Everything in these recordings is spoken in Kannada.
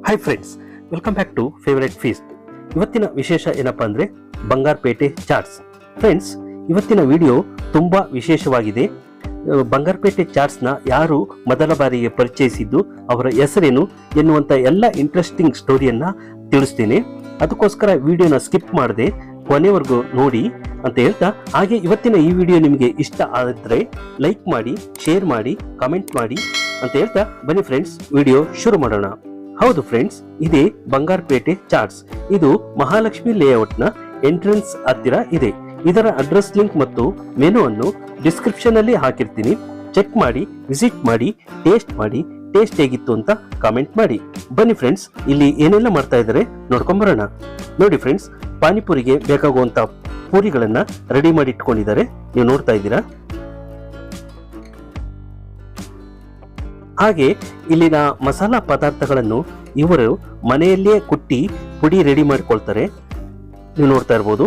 Hi friends, welcome back to favourite feast. ಇವತ್ತಿನ ವಿಶೇಷ ಏನಪ್ಪಾ ಅಂದರೆ ಬಂಗಾರಪೇಟೆ ಚಾಟ್ಸ್. ಫ್ರೆಂಡ್ಸ್, ಇವತ್ತಿನ ವಿಡಿಯೋ ತುಂಬ ವಿಶೇಷವಾಗಿದೆ. ಬಂಗಾರಪೇಟೆ ಚಾಟ್ಸ್ನ ಯಾರು ಮೊದಲ ಬಾರಿಗೆ ಪರಿಚಯಿಸಿದ್ದು, ಅವರ ಹೆಸರೇನು ಎನ್ನುವಂಥ ಎಲ್ಲ ಇಂಟ್ರೆಸ್ಟಿಂಗ್ ಸ್ಟೋರಿಯನ್ನು ತಿಳಿಸ್ತೀನಿ. ಅದಕ್ಕೋಸ್ಕರ ವಿಡಿಯೋನ ಸ್ಕಿಪ್ ಮಾಡದೆ ಕೊನೆವರೆಗೂ ನೋಡಿ ಅಂತ ಹೇಳ್ತಾ, ಹಾಗೆ ಇವತ್ತಿನ ಈ ವಿಡಿಯೋ ನಿಮಗೆ ಇಷ್ಟ ಆದರೆ ಲೈಕ್ ಮಾಡಿ, ಶೇರ್ ಮಾಡಿ, ಕಮೆಂಟ್ ಮಾಡಿ ಅಂತ ಹೇಳ್ತಾ ಬನ್ನಿ ಫ್ರೆಂಡ್ಸ್, ವಿಡಿಯೋ ಶುರು ಮಾಡೋಣ. ಹೌದು ಫ್ರೆಂಡ್ಸ್, ಇದೇ ಬಂಗಾರಪೇಟೆ ಚಾಟ್ಸ್. ಇದು ಮಹಾಲಕ್ಷ್ಮಿ ಲೇಔಟ್ ನ ಎಂಟ್ರೆನ್ಸ್ ಹತ್ತಿರ ಇದೆ. ಇದರ ಅಡ್ರೆಸ್ ಲಿಂಕ್ ಮತ್ತು ಮೆನು ಅನ್ನು ಡಿಸ್ಕ್ರಿಪ್ಷನ್ ಅಲ್ಲಿ ಹಾಕಿರ್ತೀನಿ. ಚೆಕ್ ಮಾಡಿ, ವಿಸಿಟ್ ಮಾಡಿ, ಟೇಸ್ಟ್ ಹೇಗಿತ್ತು ಅಂತ ಕಾಮೆಂಟ್ ಮಾಡಿ. ಬನ್ನಿ ಫ್ರೆಂಡ್ಸ್, ಇಲ್ಲಿ ಏನೆಲ್ಲ ಮಾಡ್ತಾ ಇದ್ದಾರೆ ನೋಡ್ಕೊಂಡ್ ಬರೋಣ. ನೋಡಿ ಫ್ರೆಂಡ್ಸ್, ಪಾನಿಪುರಿಗೆ ಬೇಕಾಗುವಂತ ಪೂರಿಗಳನ್ನ ರೆಡಿ ಮಾಡಿ ಇಟ್ಕೊಂಡಿದ್ದಾರೆ. ನೀವು ನೋಡ್ತಾ ಇದ್ದೀರಾ. ಹಾಗೆ ಇಲ್ಲಿನ ಮಸಾಲಾ ಪದಾರ್ಥಗಳನ್ನು ಇವರು ಮನೆಯಲ್ಲೇ ಕುಟ್ಟಿ ಪುಡಿ ರೆಡಿ ಮಾಡಿಕೊಳ್ತಾರೆ. ನೀವು ನೋಡ್ತಾ ಇರ್ಬೋದು.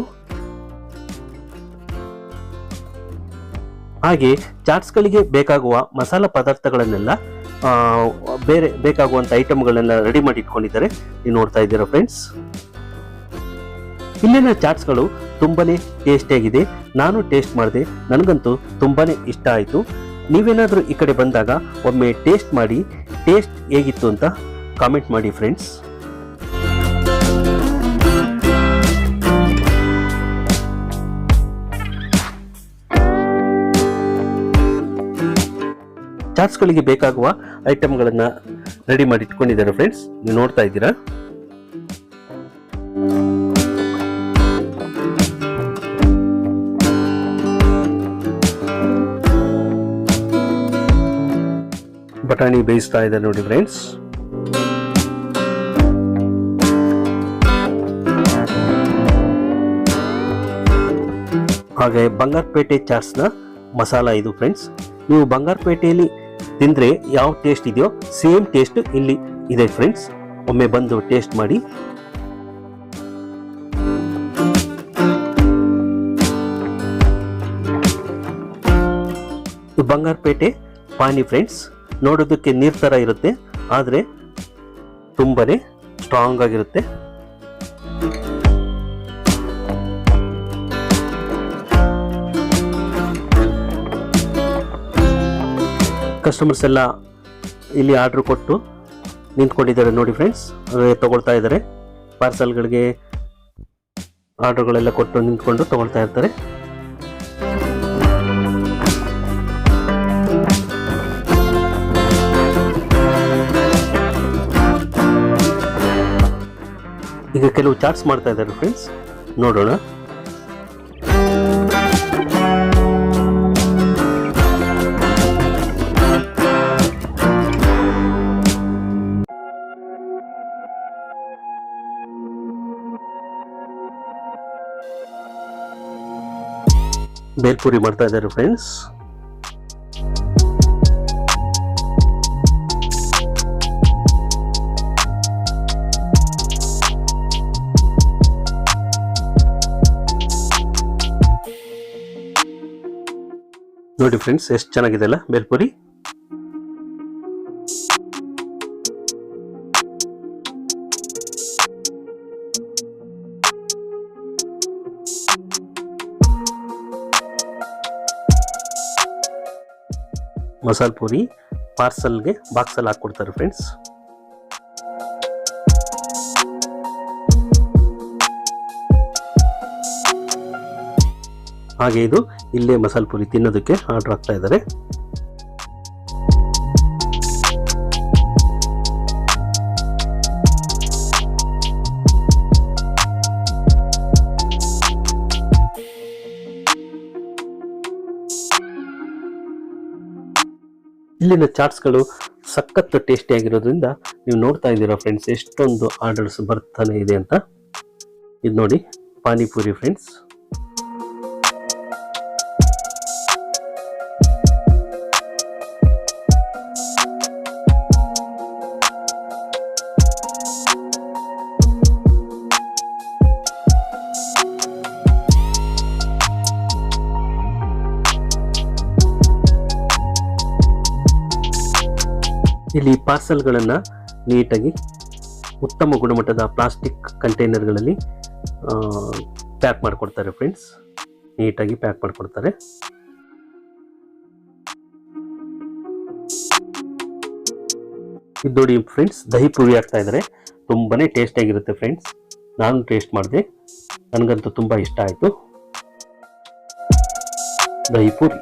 ಹಾಗೆ ಚಾಟ್ಸ್ಗಳಿಗೆ ಬೇಕಾಗುವ ಮಸಾಲಾ ಪದಾರ್ಥಗಳನ್ನೆಲ್ಲ ಬೇರೆ ಬೇಕಾಗುವಂತ ಐಟಮ್ಗಳನ್ನೆಲ್ಲ ರೆಡಿ ಮಾಡಿ ಇಟ್ಕೊಂಡಿದ್ದಾರೆ. ನೀವು ನೋಡ್ತಾ ಇದ್ದೀರಾ ಫ್ರೆಂಡ್ಸ್. ಇಲ್ಲಿನ ಚಾಟ್ಸ್ಗಳು ತುಂಬಾನೇ ಟೇಸ್ಟಿಯಾಗಿದೆ. ನಾನು ಟೇಸ್ಟ್ ಮಾಡಿದೆ, ನನಗಂತೂ ತುಂಬಾನೇ ಇಷ್ಟ ಆಯಿತು. ನೀವೇನಾದರೂ ಈ ಕಡೆ ಬಂದಾಗ ಒಮ್ಮೆ ಟೇಸ್ಟ್ ಮಾಡಿ, ಟೇಸ್ಟ್ ಹೇಗಿತ್ತು ಅಂತ ಕಾಮೆಂಟ್ ಮಾಡಿ ಫ್ರೆಂಡ್ಸ್. ಚಾಟ್ಸ್ಗಳಿಗೆ ಬೇಕಾಗುವ ಐಟಮ್ಗಳನ್ನ ರೆಡಿ ಮಾಡಿ ಇಟ್ಕೊಂಡಿದ್ದಾರೆ ಫ್ರೆಂಡ್ಸ್. ನೀವು ನೋಡ್ತಾ ಇದ್ದೀರಾ. ಬಟಾಣಿ ಬೇಯಿಸ್ತಾ ಇದ್ದಾರೆ ನೋಡಿ ಫ್ರೆಂಡ್ಸ್. ಹಾಗೆ ಬಂಗಾರಪೇಟೆ ಚಾಟ್ಸ್ನ ಮಸಾಲ ಇದು ಫ್ರೆಂಡ್ಸ್. ನೀವು ಬಂಗಾರಪೇಟೆಯಲ್ಲಿ ತಿಂದ್ರೆ ಯಾವ ಟೇಸ್ಟ್ ಇದೆಯೋ ಸೇಮ್ ಟೇಸ್ಟ್ ಇಲ್ಲಿ ಇದೆ ಫ್ರೆಂಡ್ಸ್. ಒಮ್ಮೆ ಬಂದು ಟೇಸ್ಟ್ ಮಾಡಿ. ಬಂಗಾರಪೇಟೆ ಪಾನಿ ಫ್ರೆಂಡ್ಸ್, ನೋಡೋದಕ್ಕೆ ನೀರ್ ತರ ಇರುತ್ತೆ, ಆದ್ರೆ ತುಂಬಾನೇ ಸ್ಟ್ರಾಂಗ್ ಆಗಿರುತ್ತೆ. ಕಸ್ಟಮರ್ಸ್ ಎಲ್ಲ ಇಲ್ಲಿ ಆರ್ಡರ್ ಕೊಟ್ಟು ನಿಂತ್ಕೊಂಡಿದ್ದಾರೆ ನೋಡಿ ಫ್ರೆಂಡ್ಸ್. ತಗೊಳ್ತಾ ಇದ್ದಾರೆ. ಪಾರ್ಸಲ್ಗಳಿಗೆ ಆರ್ಡರ್ಗಳೆಲ್ಲ ಕೊಟ್ಟು ನಿಂತ್ಕೊಂಡು ತಗೊಳ್ತಾ ಇರ್ತಾರೆ. ಈಗ ಕೆಲವು ಚಾಟ್ಸ್ ಮಾಡ್ತಾ ಇದ್ದಾರೆ ಫ್ರೆಂಡ್ಸ್, ನೋಡೋಣ. ಬೇಲ್ಪುರಿ ಮಾಡ್ತಾ ಇದ್ದಾರೆ ಫ್ರೆಂಡ್ಸ್. ನೋಡಿ ಫ್ರೆಂಡ್ಸ್, ಎಷ್ಟು ಚೆನ್ನಾಗಿದೆ ಅಲ್ಲ ಬೇಲ್ಪುರಿ. ಮಸಾಲ ಪೂರಿ ಪಾರ್ಸಲ್ಗೆ ಬಾಕ್ಸಲ್ಲಿ ಹಾಕೊಡ್ತಾರೆ ಫ್ರೆಂಡ್ಸ್. ಹಾಗೆ ಇದು ಇಲ್ಲೇ ಮಸಾಲ ಪೂರಿ ತಿನ್ನೋದಕ್ಕೆ ಆರ್ಡರ್ ಆಗ್ತಾ ಇದ್ದಾರೆ. ಇಲ್ಲಿನ ಚಾಟ್ಸ್ಗಳು ಸಖತ್ ಟೇಸ್ಟಿ ಆಗಿರೋದ್ರಿಂದ ನೀವು ನೋಡ್ತಾ ಇದ್ದೀರಾ ಫ್ರೆಂಡ್ಸ್, ಎಷ್ಟೊಂದು ಆರ್ಡರ್ಸ್ ಬರ್ತಾನೆ ಇದೆ ಅಂತ. ಇದು ನೋಡಿ ಪಾನಿಪುರಿ ಫ್ರೆಂಡ್ಸ್. ಇಲ್ಲಿ ಪಾರ್ಸಲ್ಗಳನ್ನ ನೀಟಾಗಿ ಉತ್ತಮ ಗುಣಮಟ್ಟದ ಪ್ಲಾಸ್ಟಿಕ್ ಕಂಟೈನರ್ಗಳಲ್ಲಿ ಪ್ಯಾಕ್ ಮಾಡಿಕೊಡ್ತಾರೆ ಫ್ರೆಂಡ್ಸ್. ನೀಟಾಗಿ ಪ್ಯಾಕ್ ಮಾಡಿಕೊಡ್ತಾರೆ. ಇದು ನೋಡಿ ಫ್ರೆಂಡ್ಸ್, ದಹಿ ಪುರಿ ಆಗ್ತಾ ಇದ್ದಾರೆ. ತುಂಬಾನೇ ಟೇಸ್ಟ್ ಆಗಿರುತ್ತೆ ಫ್ರೆಂಡ್ಸ್. ನಾನು ಟೇಸ್ಟ್ ಮಾಡಿದೆ, ನನಗಂತೂ ತುಂಬಾ ಇಷ್ಟ ಆಯಿತು ದಹಿ ಪುರಿ.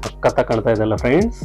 ಸಖತ್ತ ಕಾಣ್ತಾ ಇದೆಲ್ಲ ಫ್ರೆಂಡ್ಸ್.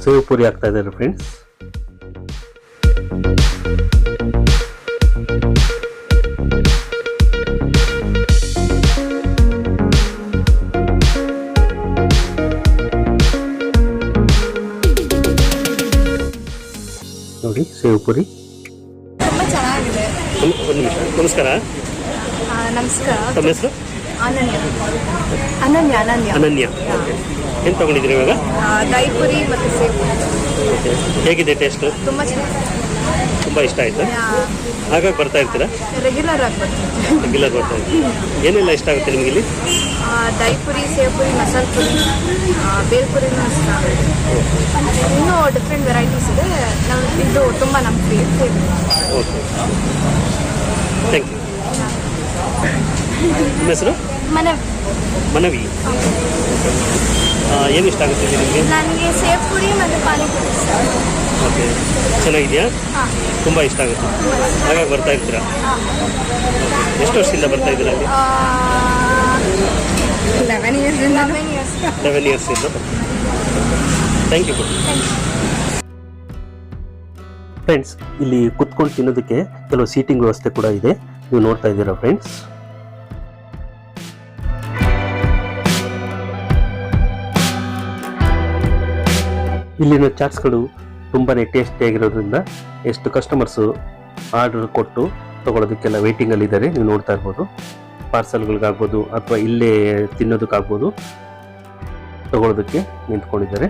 ಸೇವ್ ಪುರಿ ಆಗ್ತಾ ಇದ್ದಾರೆ ಫ್ರೆಂಡ್ಸ್. ನೋಡಿ ಸೇವ್ ಪುರಿ ತುಂಬಾ ಚೆನ್ನಾಗಿದೆ. ಒಂದು ನಿಮಿಷ. ನಮಸ್ಕಾರ. ನಮಸ್ಕಾರ. ತಮ್ಮ ಹೆಸರು? ಅನನ್ಯ. ಅನನ್ಯ ಅನನ್ಯ ಅನನ್ಯ. ಏನು ತಗೊಂಡಿದ್ದೀರಿ ಇವಾಗ? ದಹಿ ಪುರಿ ಮತ್ತು ಸೇವ್ ಪುರಿ. ಹೇಗಿದೆ ಟೇಸ್ಟ್? ತುಂಬ ಚೆನ್ನಾಗಿದೆ. ತುಂಬ ಇಷ್ಟ ಆಯ್ತಾ? ಹಾಗಾಗಿ ಬರ್ತಾ ಇರ್ತೀರಾ? ರೆಗ್ಯುಲರ್ ಆಗಿ ಬರ್ತೀನಿ. ರೆಗ್ಯುಲರ್ ಬರ್ತಾ ಇರ್ತೀರಾ? ಏನೆಲ್ಲ ಇಷ್ಟ ಆಗುತ್ತೆ ನಿಮಗೆ ಇಲ್ಲಿ? ದಹಿ ಪುರಿ, ಸೇವ್ ಪುರಿ, ಮಸಾಲ ಪುರಿ, ಬೇಲ್ ಪುರಿನೂ ಇಷ್ಟ ಆಗುತ್ತೆ. ಇನ್ನೂ ಡಿಫ್ರೆಂಟ್ ವೆರೈಟೀಸ್ ಇದೆ. ನಾವು ಇದು ತುಂಬ ನಮ್ಮ ಫೇವ್ರೇಟ್. Okay, thank you. ನಿಮ್ಮ ಹೆಸರು? ಮನವಿ. ಏನು ಇಷ್ಟ ಆಗುತ್ತೆ ನಿಮಗೆ? ನನಗೆ ಸೇವ್ ಪುರಿ ಮತ್ತು ಪಾನಿ ಪುರಿ ಇಷ್ಟ. ಓಕೆ, ಚೆನ್ನಾಗಿದೆಯಾ? ತುಂಬ ಇಷ್ಟ ಆಗುತ್ತೆ, ಹಾಗಾಗಿ ಬರ್ತಾ ಇರ್ತೀರಾ? ಎಷ್ಟು ವರ್ಷದಿಂದ ಬರ್ತಾ ಇದ್ದೀರಾ ಅಲ್ಲಿ? 11 years. 11 years ಇಂದ. Thank you friends. ಇಲ್ಲಿ ಕುತ್ಕೊಂಡು ತಿನ್ನೋದಕ್ಕೆ ಕೆಲವು ಸೀಟಿಂಗ್ ವ್ಯವಸ್ಥೆ ಕೂಡ ಇದೆ, ನೀವು ನೋಡ್ತಾ ಇದ್ದೀರಾ ಫ್ರೆಂಡ್ಸ್. ಇಲ್ಲಿನ ಚಾಟ್ಸ್ಗಳು ತುಂಬಾ ಟೇಸ್ಟಿಯಾಗಿರೋದ್ರಿಂದ ಎಷ್ಟು ಕಸ್ಟಮರ್ಸು ಆರ್ಡರ್ ಕೊಟ್ಟು ತೊಗೊಳೋದಕ್ಕೆಲ್ಲ ವೇಟಿಂಗಲ್ಲಿದ್ದಾರೆ, ನೀವು ನೋಡ್ತಾ ಇರ್ಬೋದು. ಪಾರ್ಸಲ್ಗಳಿಗಾಗ್ಬೋದು ಅಥವಾ ಇಲ್ಲೇ ತಿನ್ನೋದಕ್ಕಾಗ್ಬೋದು ತೊಗೊಳೋದಕ್ಕೆ ನಿಂತ್ಕೊಂಡಿದ್ದಾರೆ.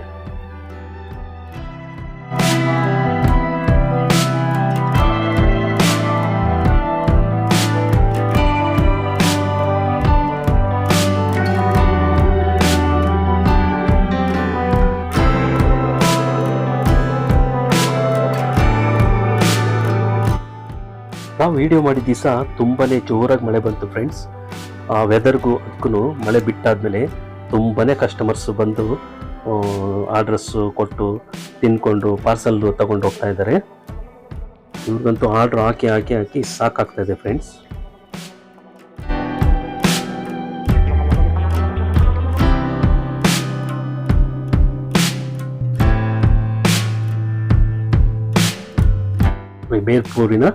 ನಾವು ವಿಡಿಯೋ ಮಾಡಿದ ದಿವಸ ತುಂಬಾ ಜೋರಾಗಿ ಮಳೆ ಬಂತು ಫ್ರೆಂಡ್ಸ್. ಆ ವೆದರ್ಗೂ ಅದಕ್ಕೂ ಮಳೆ ಬಿಟ್ಟಾದಮೇಲೆ ತುಂಬಾ ಕಸ್ಟಮರ್ಸು ಬಂದು ಆರ್ಡ್ರಸ್ಸು ಕೊಟ್ಟು ತಿನ್ಕೊಂಡು ಪಾರ್ಸಲ್ ತಗೊಂಡು ಹೋಗ್ತಾ ಇದ್ದಾರೆ. ಇವ್ರಿಗಂತೂ ಆರ್ಡ್ರ್ ಹಾಕಿ ಹಾಕಿ ಹಾಕಿ ಸಾಕಾಗ್ತಾಯಿದೆ ಫ್ರೆಂಡ್ಸ್. ಬೇಲ್ಪೂರಿನ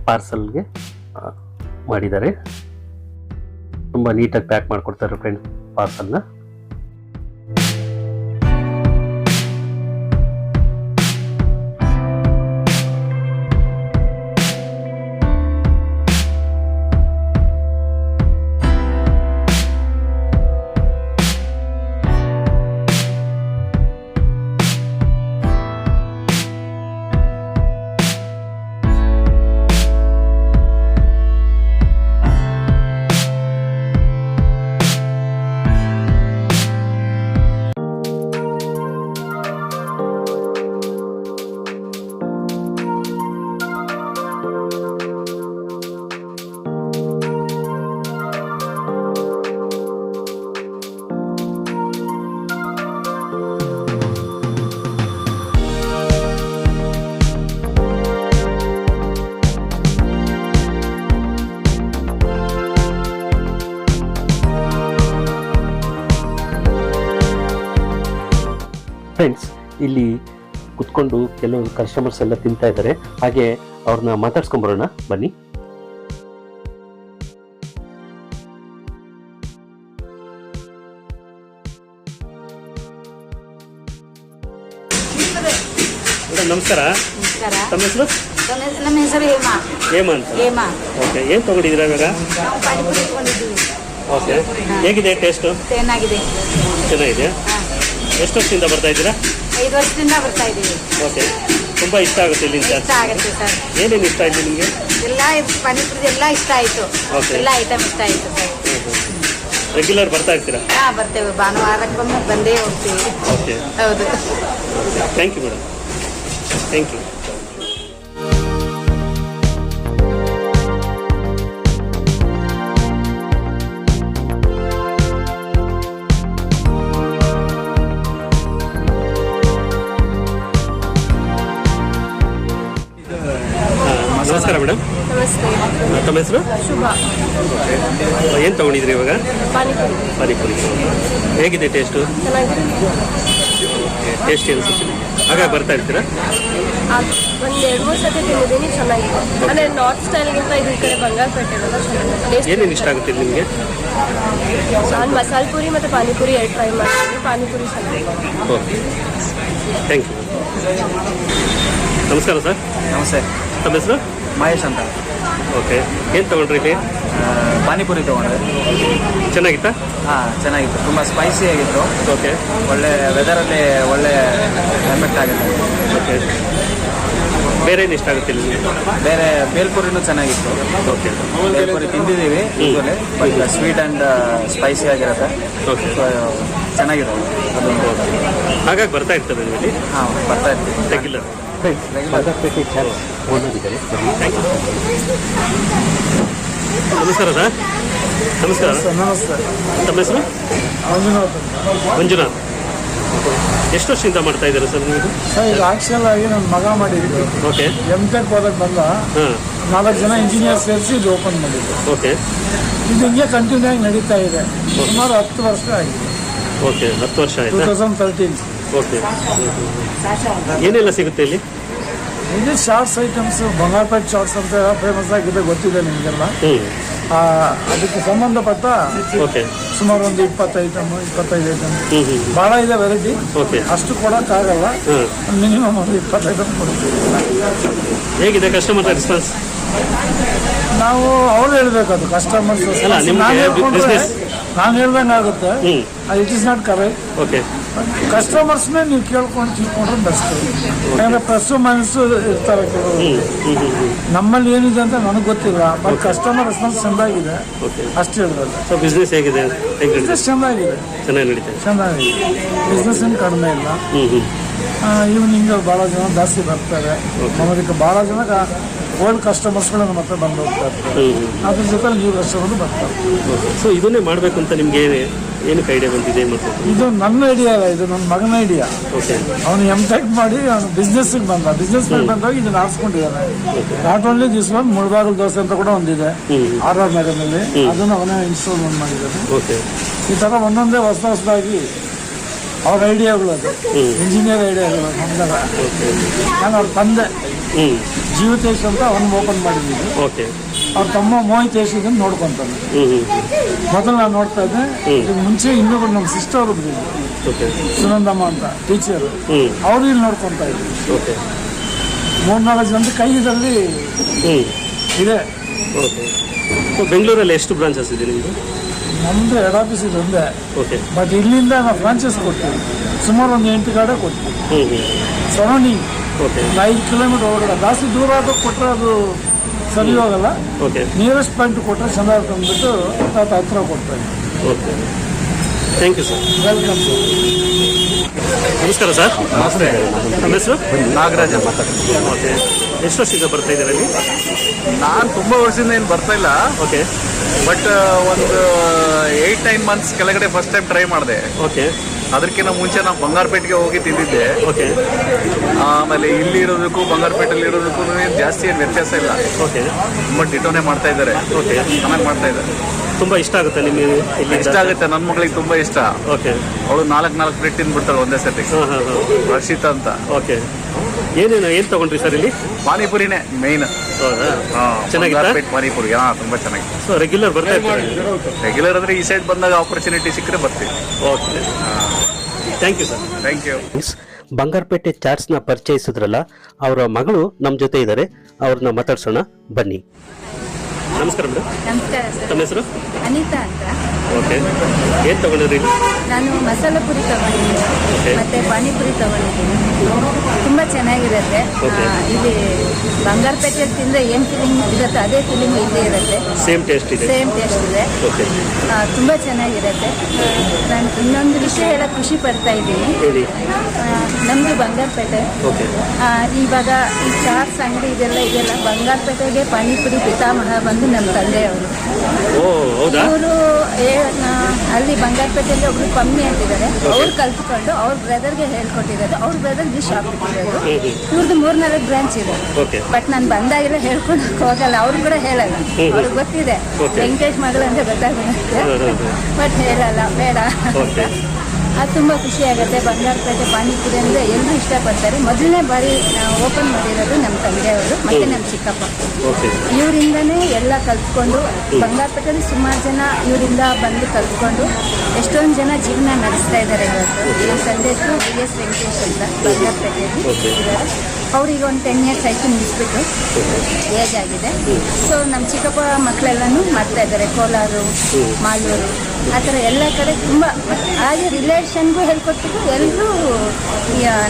ಪಾರ್ಸಲ್ಗೆ ಮಾಡಿದ್ದಾರೆ. ತುಂಬ ನೀಟಾಗಿ ಪ್ಯಾಕ್ ಮಾಡಿಕೊಡ್ತಾರೆ ಫ್ರೆಂಡ್ಸ್ ಪಾರ್ಸಲ್ನ. ಫ್ರೆಂಡ್ಸ್, ಇಲ್ಲಿ ಕುತ್ಕೊಂಡು ಕೆಲವು ಕಸ್ಟಮರ್ಸ್ ಎಲ್ಲ ತಿಂತಾ ಇದ್ದಾರೆ. ಹಾಗೆ ಅವ್ರನ್ನ ಮಾತಾಡ್ಸ್ಕೊಂಬರೋಣ ಬನ್ನಿ. ನಮಸ್ಕಾರ. ತಮ್ಮ ಹೆಸರು? ನಮ್ಮ ಹೆಸರು ಹೇಮಾ ಅಂತ. ಓಕೆ, ಏನು ತಗೊಂಡಿದ್ದೀರಾ ಇವಾಗ? ಓಕೆ, ಹೇಗಿದೆ ಟೇಸ್ಟು? ಚೆನ್ನಾಗಿದೆ. ಎಷ್ಟು ವರ್ಷದಿಂದ ಬರ್ತಾ ಇದ್ದೀರಾ? 5 ವರ್ಷದಿಂದ ಬರ್ತಾ ಇದ್ದೀವಿ. ಓಕೆ, ತುಂಬ ಇಷ್ಟ ಆಗುತ್ತೆ ಇಲ್ಲಿ? ಇಷ್ಟ ಆಗುತ್ತೆ ಸರ್. ಏನೇನು ಇಷ್ಟ ಆಯ್ತು ನಿಮಗೆ? ಎಲ್ಲ ಪಾನಿಪುರಿ ಎಲ್ಲ ಇಷ್ಟ ಆಯಿತು. ಎಲ್ಲ ಐಟಮ್ ಇಷ್ಟ ಆಯಿತು ಸರ್. ರೆಗ್ಯುಲರ್ ಬರ್ತಾ ಇರ್ತೀರಾ? ಹಾಂ, ಬರ್ತೇವೆ. ಭಾನುವಾರಕ್ಕೊಮ್ಮೆ ಬಂದೇ ಹೋಗ್ತೀವಿ. ಓಕೆ, ಹೌದು. Thank you madam. Thank you. ನಮಸ್ಕಾರ ಮೇಡಮ್. ನಮಸ್ತೆ. ತಮ್ಮ ಹೆಸರು? ಶುಭ. ಏನು ತಗೊಂಡಿದ್ರಿ ಇವಾಗ? ಪಾನಿಪುರಿ. ಹೇಗಿದೆ ಟೇಸ್ಟು? ಟೇಸ್ಟಿ ಅನಿಸುತ್ತೆ. ಹಾಗಾಗಿ ಬರ್ತಾ ಇರ್ತೀರಾ? ಒಂದು 2-3 ಸತಿ ತಿಂದಿದ್ದೀನಿ, ಚೆನ್ನಾಗಿದೆ. ಅಂದರೆ ನಾರ್ತ್ ಸ್ಟೈಲ್ಗಿಂತ ಇದು ಈ ಕಡೆ ಬಂಗಾರಪೇಟೆ ಏನೇನು ಇಷ್ಟ ಆಗುತ್ತೆ ನಿಮಗೆ? ನಾನು ಮಸಾಲ ಪುರಿ ಮತ್ತು ಪಾನಿಪುರಿ 2 ಟ್ರೈ ಮಾಡ್ತೀನಿ. ಪಾನಿಪುರಿ ಚೆನ್ನಾಗಿದೆ. Okay, thank you. ನಮಸ್ಕಾರ ಸರ್. ನಮಸ್ತೆ. ತಮ್ಮ ಹೆಸರು? ಮಹೇಶ್ ಅಂತ. ಓಕೆ, ಏನು ತೊಗೊಂಡ್ರಿ ಇಲ್ಲಿ? ಪಾನಿಪುರಿ ತೊಗೊಂಡ್ರೆ. ಚೆನ್ನಾಗಿತ್ತಾ? ಹಾಂ, ಚೆನ್ನಾಗಿತ್ತು. ತುಂಬ ಸ್ಪೈಸಿ ಆಗಿತ್ತು. ಓಕೆ, ಒಳ್ಳೆ ವೆದರಲ್ಲಿ ಒಳ್ಳೆ ಎಫೆಕ್ಟ್ ಆಗುತ್ತೆ. ಓಕೆ, ಬೇರೆ ಏನು ಇಷ್ಟ ಆಗುತ್ತೆ ಇಲ್ಲಿ? ಬೇರೆ ಬೇಲ್ಪುರಿನೂ ಚೆನ್ನಾಗಿತ್ತು. ಓಕೆ, ಬೇಲ್ಪುರಿ ತಿಂದಿದ್ದೀವಿ usually, but sweet and spicy ಆಗಿರುತ್ತೆ. ಓಕೆ, ಚೆನ್ನಾಗಿದೆ ಅದು. ಹಾಗಾಗಿ ಬರ್ತಾ ಇರ್ತದೆ ನೀವು ಇಲ್ಲಿ? ಹಾಂ, ಬರ್ತಾ ಇರ್ತೀವಿ ರೆಗ್ಯುಲರ್. ಬಂಗಾರಪೇಟೆ ಚಾಟ್ಸ್ ಓನರಿದ್ದಾರೆ. ನಮಸ್ಕಾರ ಸರ್. ನಮಸ್ಕಾರ. ನಮಸ್ತೆ. ತಮ್ಮ ಹೆಸರು? ಮಂಜುನಾಥ್. ಎಷ್ಟು ವರ್ಷದಿಂದ ಮಾಡ್ತಾ ಇದ್ದಾರೆ ಸರ್ ನೀವು? ಸರ್, ಇದು ಆಕ್ಚುಲ್ ಆಗಿ ನನ್ನ ಮಗ ಮಾಡಿದ್ದು. ಓಕೆ, M.Tech ಓದಕ್ಕೆ ಬಂದ. 4 ಜನ ಇಂಜಿನಿಯರ್ ಸೇರಿಸಿ ಇದು ಓಪನ್ ಮಾಡಿದ್ದು. ಓಕೆ, ಇದು ಹಿಂಗೆ ಕಂಟಿನ್ಯೂ ಆಗಿ ನಡೀತಾ ಇದೆ. ಸುಮಾರು 10 ವರ್ಷ ಆಗಿದೆ. ಓಕೆ, 10 ವರ್ಷ ಆಯಿತು. 2013. ಓಕೆ, ಏನೆಲ್ಲ ಸಿಗುತ್ತೆ ಇಲ್ಲಿ? ಇದು ಶಾರ್ಟ್ಸ್ ಐಟಮ್ಸ್, ಬಂಗಾರಪೇಟ್ ಚಾಟ್ಸ್ ಅಂತ ಫೇಮಸ್ ಆಗಿದೆ, ಗೊತ್ತಿದೆ ನಿಮಗೆಲ್ಲ. ಅದಕ್ಕೆ ಸಂಬಂಧಪಟ್ಟ ಓಕೆ, ಸುಮಾರು ಒಂದು 20 ಐಟಮ್, 25 ಐಟಮ್ ಭಾಳ ಇದೆ ವೆರೈಟಿ. ಓಕೆ, ಅಷ್ಟು ಕೊಡೋಕ್ಕಾಗಲ್ಲ. ಮಿನಿಮಮ್ ಒಂದು 20 ಐಟಮ್ ಕೊಡ್ತೀವಿ. ಹೇಗಿದೆ ಕಸ್ಟಮರ್ ರೆಸ್ಪಾನ್ಸ್? ನಾವು ಅವ್ರು ಹೇಳ್ಬೇಕು, ಅದು ಕಸ್ಟಮರ್ಸ್. ನಾನು ಹೇಳ್ದಂಗೆ ಆಗುತ್ತೆ. It is not correct. Okay, ಕಸ್ಟಮರ್ಸ್ನೇ ನೀವು ಕೇಳ್ಕೊಂಡು ತಿಳ್ಕೊಂಡ್ರೆ ಬೆಸ್ಟ್. ಯಾಕಂದ್ರೆ ಪ್ಲಸ್ಸು ಮೈನಸ್ಸು ಇರ್ತಾರೆ ಕೆಲವರು. ನಮ್ಮಲ್ಲಿ ಏನಿದೆ ಅಂತ ನನಗೆ ಗೊತ್ತಿಲ್ಲ, ಬಟ್ ಕಸ್ಟಮರ್ ರೆಸ್ಪಾನ್ಸ್ ಚೆಂದಾಗಿದೆ, ಅಷ್ಟು ಹೇಳ್ಬೇಕು. ಸೊ ಬಿಸ್ನೆಸ್ ಹೇಗಿದೆ? ಬಿಸ್ನೆಸ್ ಚೆಂದಾಗಿದೆ, ಚೆನ್ನಾಗಿ ನಡೀತದೆ. ಚೆನ್ನಾಗಿದೆ. ಬಿಸ್ನೆಸ್ ಏನು ಕಡಿಮೆ ಇಲ್ಲ. ಈವ್ನಿಂಗ್ ಭಾಳ ಜನ ಜಾಸ್ತಿ ಬರ್ತಾರೆ. ನಮ್ಮದಕ್ಕೆ ಭಾಳ ಜನ ಓಲ್ಡ್ ಕಸ್ಟಮರ್ಸ್ಗಳು ನಮ್ಮ ಹತ್ರ ಬಂದು ಹೋಗ್ತಾ ಇರ್ತಾರೆ. ಅದ್ರ ಜೊತೆ ನ್ಯೂ ಕಸ್ಟಮರ್ ಬರ್ತಾರೆ. ಸೊ ಇದನ್ನೇ ಮಾಡಬೇಕು ಅಂತ ನಿಮ್ಗೆ ಏನಕ್ಕೆ ಐಡಿಯಾ ಬಂದಿದೆ? ಇದು ನನ್ನ ಐಡಿಯಾ ಅಲ್ಲ, ಇದು ನನ್ನ ಮಗನ ಐಡಿಯಾ. ಓಕೆ, ಅವನು M.Tech ಮಾಡಿ ಅವನು ಬಿಸ್ನೆಸ್ಗೆ ಬಂದ. ಬಿಸ್ನೆಸ್ ಮೇಲೆ ಬಂದಾಗ ಇದನ್ನ ಆರಿಸ್ಕೊಂಡಿದ್ದಾನೆ. Not only this one, Mulbagal dosa ಅಂತ ಕೂಡ ಒಂದಿದೆ R.R. ನಗರದಲ್ಲಿ, ಅದನ್ನು ಅವನೇ ಇನ್ಸ್ಟಾಲ್ಮೆಂಟ್ ಮಾಡಿದ್ದಾನೆ. ಓಕೆ, ಈ ಥರ ಒಂದೊಂದೇ ಹೊಸದಾಗಿ ಅವ್ರ ಐಡಿಯಾಗಳು, ಅದು ಇಂಜಿನಿಯರ್ ಐಡಿಯಾಗಳು ನಮ್ದಾಗ. ನಾನು ಅವ್ರ ತಂದೆ ಜೀವಿತೇಶ್ ಅಂತ ಅವನು ಓಪನ್ ಮಾಡಿದ್ದೀನಿ. ಓಕೆ, ಅವ್ರ ತಮ್ಮ ಮೋಹಿತೇಶ್ ಇದನ್ನು ನೋಡ್ಕೊಂತಾನೆ. ಮೊದಲು ನಾನು ನೋಡ್ತಾ ಇದ್ದೆ. ಇದಕ್ಕೆ ಮುಂಚೆ ಇನ್ನೊಬ್ರು ನಮ್ಮ ಸಿಸ್ಟರ್ ಒಬ್ರು ಇದ್ರು, ಸುನಂದಮ್ಮ ಅಂತ ಟೀಚರ್, ಅವರು ಇಲ್ಲಿ ನೋಡ್ಕೊತಾ ಇದ್ರು. 3-4 ಜನದ ಕೈದಲ್ಲಿ ಇದೆ. ಬೆಂಗಳೂರಲ್ಲಿ ಎಷ್ಟು ಬ್ರಾಂಚಸ್ ಇದೆ ನಿಮ್ಮದು? ನಮ್ಮದು ಹೆಡ್ ಆಫೀಸ್ ಇದೆ ಒಂದೇ. ಓಕೆ, ಬಟ್ ಇಲ್ಲಿಂದ ನಾವು ಫ್ರಾಂಚೈಸ್ ಕೊಡ್ತೀವಿ. ಸುಮಾರು ಒಂದು 8 ಕಡೆ ಕೊಡ್ತೀವಿ. ಸರೌಂಡಿಂಗ್ 5 ಕಿಲೋಮೀಟರ್ ಹೊರಗಡೆ. ಜಾಸ್ತಿ ದೂರ ಆದಾಗ ಕೊಟ್ಟರೆ ಅದು ಸರಿ ಹೋಗಲ್ಲ. ನಿಯರೆಸ್ಟ್ ಪಾಯಿಂಟ್ ಕೊಟ್ಟರೆ ಚೆನ್ನಾಗಿ ತಂದ್ಬಿಟ್ಟು ಹತ್ರ ಕೊಡ್ತಾರೆ. Okay, thank you sir. Welcome sir. ನಮಸ್ಕಾರ ಸರ್. ನಮಸ್ತೆ. ನಮ್ಮ ಹೆಸರು? ನಾಗರಾಜ. ಓಕೆ, ಎಷ್ಟು ವರ್ಷದಿಂದ ಬರ್ತಾ ಇದ್ದಾರೆ ಅಲ್ಲಿ? ನಾನು ತುಂಬ ವರ್ಷದಿಂದ ಏನು ಬರ್ತಾ ಇಲ್ಲ. ಓಕೆ, ಬಟ್ ಒಂದು 8-9 ಮಂತ್ಸ್ ಕೆಳಗಡೆ ಫಸ್ಟ್ ಟೈಮ್ ಟ್ರೈ ಮಾಡಿದೆ. ಓಕೆ, ಅದಕ್ಕಿಂತ ಮುಂಚೆ ನಾನು ಬಂಗಾರಪೇಟೆಗೆ ಹೋಗಿ ತಿಂದಿದ್ದೆ. ಓಕೆ, ಆಮೇಲೆ ಇಲ್ಲಿ ಇರೋದಕ್ಕೂ ಬಂಗಾರಪೇಟೆಯಲ್ಲಿ ಇರೋದಕ್ಕೂ ಜಾಸ್ತಿ ಏನು ವ್ಯತ್ಯಾಸ ಇಲ್ಲ. ಓಕೆ, ತುಂಬ ಡಿಟೋನೇ ಮಾಡ್ತಾ ಇದ್ದಾರೆ. ಓಕೆ, ಚೆನ್ನಾಗಿ ಮಾಡ್ತಾ ಇದ್ದಾರೆ. ತುಂಬಾ ಇಷ್ಟ ಆಗುತ್ತೆ ನಿಮಗೆ ಇಲ್ಲಿ? ಇಷ್ಟ ಆಗುತ್ತೆ, ನನ್ನ ಮಗಳಿಗೆ ತುಂಬಾ ಇಷ್ಟ. ಓಕೆ. ಅವಳು 4 ಪ್ಲೇಟ್ ತಿಂದ್ಬಿಡ್ತಾಳೆ ಒಂದೇ ಸತಿ. ರಕ್ಷಿತಾ ಅಂತ. ಓಕೆ. ಏನು ತಗೊಂಡ್ರಿ ಸರ್ ಇಲ್ಲಿ? ಪಾನಿಪುರಿನೇ ಮೇನ್. ಹೌದಾ? ಚೆನ್ನಾಗಿದೆ ಪಾನಿಪುರಿ. ತುಂಬಾ ಚೆನ್ನಾಗಿದೆ. ಸೊ ರೆಗ್ಯುಲರ್ ಬರ್ತಾ ಇರ್ತೀವಿ? ರೆಗ್ಯುಲರ್ ಅಂದ್ರೆ ಈ ಸೈಡ್ ಬಂದಾಗ ಆಪರ್ಚುನಿಟಿ ಸಿಕ್ಕರೆ ಬರ್ತೀವಿ. Okay, thank you sir. Thank you. Bangarpet ಚಾಟ್ಸ್ನ ಪರಿಚಯಿಸಿದ್ರಲ್ಲ, ಅವರ ಮಗಳು ನಮ್ಮ ಜೊತೆ ಇದ್ದಾರೆ, ಅವ್ರನ್ನ ಮಾತಾಡ್ಸೋಣ ಬನ್ನಿ. ನಮಸ್ಕಾರ ಮೇಡಮ್. ನಮಸ್ಕಾರ ಸರ್. ತಮ್ಮ ಹೆಸರು? ಅನಿತಾ ಅಂತ. ಓಕೆ. ಏನು ತಗೊಂಡಿದ್ರಿ? ನಾನು ಮಸಾಲ ಪುರಿ ತಗೊಂಡಿದ್ದೀನಿ ಮತ್ತೆ ಪಾನಿಪುರಿ ತಗೊಂಡಿದ್ದೀನಿ. ತುಂಬ ಚೆನ್ನಾಗಿರುತ್ತೆ. ಇಲ್ಲಿ ಬಂಗಾರಪೇಟೆಯಲ್ಲಿ ತಿಂದರೆ ಏನು ಫೀಲಿಂಗ್ ಇರುತ್ತೆ ಅದೇ ಫೀಲಿಂಗ್ ಇಲ್ಲೇ ಇರುತ್ತೆ. ಸೇಮ್ ಟೇಸ್ಟ್ ಇದೆ. ಓಕೆ. ತುಂಬ ಚೆನ್ನಾಗಿರುತ್ತೆ. ನಾನು ಇನ್ನೊಂದು ವಿಷಯ ಹೇಳಕ್ಕೆ ಖುಷಿ ಪಡ್ತಾ ಇದ್ದೀನಿ. ನಮ್ಮದು ಬಂಗಾರಪೇಟೆ. ಇವಾಗ ಈ ಚಾಟ್ಸ್ ಅಂಗಡಿ ಇದೆಲ್ಲ ಬಂಗಾರಪೇಟೆಗೆ ಪಾನಿಪುರಿ ಪಿತಾಮಹ ಬಂದು ನಮ್ಮ ತಂದೆಯವರು. ಇವರು ಅಲ್ಲಿ ಬಂಗಾರಪೇಟೆಯಲ್ಲಿ ಒಬ್ರು ಕಮ್ಮಿ ಅಂತಿದ್ದಾರೆ, ಅವ್ರು ಕಲ್ತ್ಕೊಂಡು ಅವ್ರ ಬ್ರದರ್ಗೆ ಹೇಳ್ಕೊಟ್ಟಿರೋದು. ಅವ್ರ ಬ್ರದರ್ಗೆ ಶಾಪ್ ಇಟ್ಟಿರೋದು. ಇವ್ರದ್ದು 3-4 ಬ್ರಾಂಚ್ ಇದೆ. ಬಟ್ ನಾನು ಬಂದಾಗೆಲ್ಲ ಹೇಳ್ಕೊಳಕ್ ಹೋಗಲ್ಲ, ಅವ್ರು ಕೂಡ ಹೇಳಲ್ಲ. ಅವ್ರಿಗೆ ಗೊತ್ತಿದೆ ವೆಂಕಟೇಶ್ ಮಗಳು ಅಂತ ಗೊತ್ತಾಗುತ್ತೆ, ಬಟ್ ಹೇಳಲ್ಲ, ಬೇಡ. ಅದು ತುಂಬ ಖುಷಿ ಆಗುತ್ತೆ. ಬಂಗಾರಪೇಟೆ ಪಾನಿಪುರಿ ಅಂದರೆ ಎಲ್ಲರೂ ಇಷ್ಟಪಡ್ತಾರೆ. ಮೊದಲನೇ ಬಾರಿ ಓಪನ್ ಮಾಡಿರೋದು ನಮ್ಮ ತಂದೆಯವರು ಮತ್ತು ನಮ್ಮ ಚಿಕ್ಕಪ್ಪ. ಇವರಿಂದನೇ ಎಲ್ಲ ಕಲ್ತ್ಕೊಂಡು ಬಂಗಾರಪೇಟೆಯಲ್ಲಿ ಸುಮಾರು ಜನ ಇವರಿಂದ ಬಂದು ಕಲ್ತ್ಕೊಂಡು ಎಷ್ಟೊಂದು ಜನ ಜೀವನ ನಡೆಸ್ತಾ ಇದ್ದಾರೆ. ಇವತ್ತು ನಮ್ಮ ತಂದೆ ಹೆಸರು BS ವೆಂಕಟೇಶ್ ಅಂತ ಬಂಗಾರಪೇಟೆಯಲ್ಲಿ ಇದ್ದಾರೆ. ಅವ್ರಿಗೆ ಒಂದು 10 years ಆಯಿತು ಮುಗಿಸ್ಬಿಟ್ಟು, ಏಜ್ ಆಗಿದೆ. ಸೊ ನಮ್ಮ ಚಿಕ್ಕಪ್ಪ ಮಕ್ಕಳೆಲ್ಲನೂ ಮಾಡ್ತಾ ಇದ್ದಾರೆ, ಕೋಲಾರು, ಮಾಲೂರು, ಆ ಥರ ಎಲ್ಲ ಕಡೆ ತುಂಬ. ಹಾಗೆ ರಿಲೇಷನ್ಗೂ ಹೇಳ್ಕೊಟ್ಬಿಟ್ಟು ಎಲ್ಲರೂ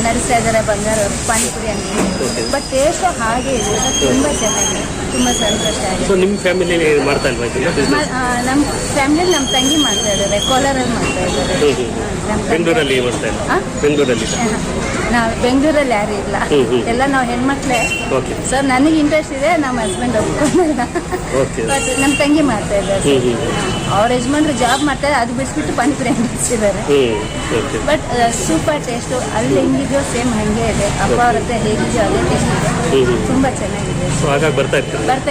ನಡೆಸ್ತಾ ಇದ್ದಾರೆ ಬಂಗಾರ ಪಾನಿಪುರಿ ಅಂಗಡಿ. ಬಟ್ ಟೇಸ್ಟು ಹಾಗೆ ಇದೆ, ತುಂಬ ಚೆನ್ನಾಗಿದೆ, ತುಂಬ ಸಂತೋಷ ಆಗಿದೆ. ನಿಮ್ಮ ಫ್ಯಾಮಿಲಿ ಮಾಡ್ತಾ ಇಲ್ವಾ? ನಮ್ಮ ಫ್ಯಾಮಿಲಿಯಲ್ಲಿ ನಮ್ಮ ತಂಗಿ ಮಾಡ್ತಾ ಇದ್ದಾರೆ, ಕೋಲಾರಲ್ಲಿ ಮಾಡ್ತಾ ಇದ್ದಾರೆ. ಬೆಂಗಳೂರಲ್ಲಿ ಮಾಡ್ತಾ ಇಲ್ಲ? ಬೆಂಗಳೂರಲ್ಲಿ ನಾವು ಬೆಂಗಳೂರಲ್ಲಿ ಯಾರು ಇಲ್ಲ, ಎಲ್ಲ ನಾವು ಹೆಣ್ಮಕ್ಳೇ. ಸರ್ ನನಗೆ ಇಂಟ್ರೆಸ್ಟ್ ಇದೆ, ನಮ್ಮ ಹಸ್ಬೆಂಡ್ ಒಪ್ಕೊಂಡಿಲ್ಲ. ಬಟ್ ನಮ್ಮ ತಂಗಿ ಮಾಡ್ತಾ ಇದ್ದಾರೆ. ಅವ್ರ ಯಜಮಾನ್ರು ಜಾಬ್ ಮಾಡ್ತಾರೆ, ಅದು ಬಿಡಿಸ್ಬಿಟ್ಟು ಪಾನಿಪುರಿ ಅಂಗಡಿಸಿದ್ದಾರೆ. But super taste. ಅಲ್ಲಿ ಹೆಂಗಿದೆಯೋ ಸೇಮ್ ಹಾಗೆ ಇದೆ. ಅಪ್ಪ ಅವ್ರ ಹತ್ರ ಹೇಗಿದೆಯೋ ಅದೇ ಟೇಸ್ಟ್ ಇದೆ, ತುಂಬ ಚೆನ್ನಾಗಿದೆ. ಬರ್ತಾ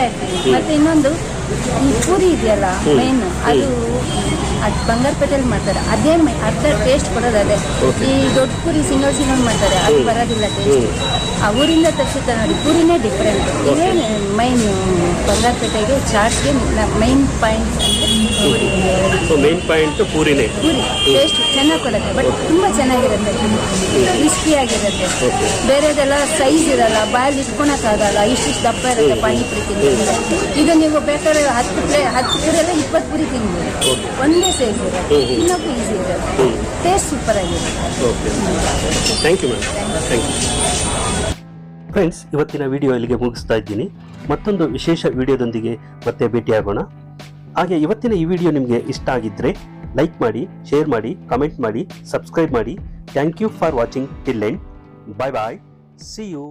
ಇರ್ತೀವಿ. ಮತ್ತು ಇನ್ನೊಂದು ಈ ಪೂರಿ ಇದೆಯಲ್ಲ ಮೇನ್, ಅದು ಬಂಗಾರಪೇಟೆಯಲ್ಲಿ ಮಾಡ್ತಾರೆ. ಅದೇ ಅರ್ಧ ಟೇಸ್ಟ್ ಕೊಡೋದು ಅದೇ. ಈ ದೊಡ್ಡ ಪೂರಿ ಸಿಂಗಲ್ ಮಾಡ್ತಾರೆ, ಅದು ಬರೋದಿಲ್ಲ ಟೇಸ್ಟ್. ಆ ಊರಿಂದ ತರಿಸುತ್ತೆ ನೋಡಿ, ಪೂರಿನೇ ಡಿಫ್ರೆಂಟ್. ಇದೇ ಮೈನ್ ಬಂಗಾರಪೇಟೆಗೆ ಚಾಟ್ಸ್ಗೆ ಮೈನ್ ಪಾಯಿಂಟ್ ಅಂದರೆ ಮೇನ್ ಪಾಯಿಂಟ್ ಪೂರಿನೇ. ಪೂರಿ ಟೇಸ್ಟ್ ಚೆನ್ನಾಗಿ ಕೊಡುತ್ತೆ, ಬಟ್ ತುಂಬ ಚೆನ್ನಾಗಿರುತ್ತೆ, ಕ್ರಿಸ್ಪಿಯಾಗಿರುತ್ತೆ. ಬೇರೆದೆಲ್ಲ ಸೈಜ್ ಇರಲ್ಲ, ಬಾಯಲ್ಲಿ ಇಟ್ಕೊಳಕ್ಕಾಗಲ್ಲ, ಇಷ್ಟಿಷ್ಟು ದಪ್ಪ ಇರುತ್ತೆ ಪಾನಿಪುರಿ ತಿಂದರೆ. ಇದು ನೀವು ಬೇಕಾದ್ರೆ 10 ಪೂರಿ ಎಲ್ಲ 20 ಪೂರಿ ತಿನ್ಬೋದು, ಒಂದೇ ಸೈಜ್ ಇರುತ್ತೆ, ಇನ್ನೊಬ್ಬ ಈಸಿ ಇರುತ್ತೆ, ಟೇಸ್ಟ್ ಸೂಪರ್ ಆಗಿದೆ. Thank you madam. Thank you friends. ಇವತ್ತಿನ ವಿಡಿಯೋ ಇಲ್ಲಿಗೆ ಮುಗಿಸ್ತಾ ಇದ್ದೀನಿ. ಮತ್ತೊಂದು ವಿಶೇಷ ವಿಡಿಯೋದೊಂದಿಗೆ ಮತ್ತೆ ಭೇಟಿಯಾಗೋಣ. ಹಾಗೆ ಇವತ್ತಿನ ಈ ವಿಡಿಯೋ ನಿಮಗೆ ಇಷ್ಟ ಆಗಿದ್ದರೆ ಲೈಕ್ ಮಾಡಿ, ಶೇರ್ ಮಾಡಿ, ಕಮೆಂಟ್ ಮಾಡಿ, ಸಬ್ಸ್ಕ್ರೈಬ್ ಮಾಡಿ. Thank you for watching till end. Bye bye. See you.